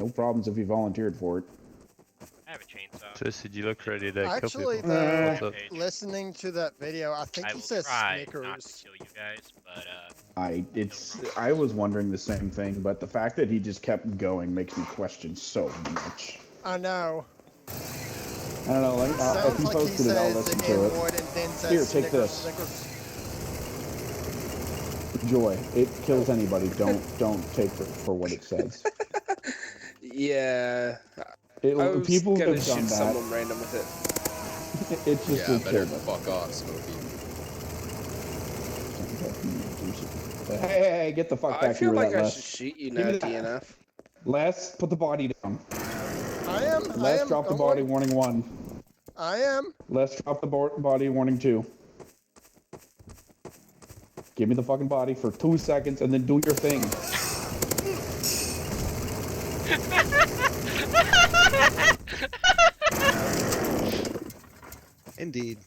No problems if you volunteered for it. I have a chainsaw. Sissy, do you look ready to Actually, kill people? though, listening to that video, I think I he will says try not to Snickers. kill you guys, but I was wondering the same thing, but the fact that he just kept going makes me question so much. I know. I don't know. If Sounds he like he posted it, I'll says listen the to it. N-word and then says Here, take Snickers, this. Snickers. Joy. It kills anybody. Don't take it for what it says. Yeah. I was People gonna have done shoot that. someone random with it. It's just Yeah, will better kill them. fuck off, Smokey. Hey, get the fuck back I feel here with like that, I Les. should shoot you Give now, me that. DNF. Les, put the body down. I am. Les, drop the body, warning 1. I am. Les, drop the body, warning 2. Give me the fucking body for 2 seconds and then do your thing. Indeed.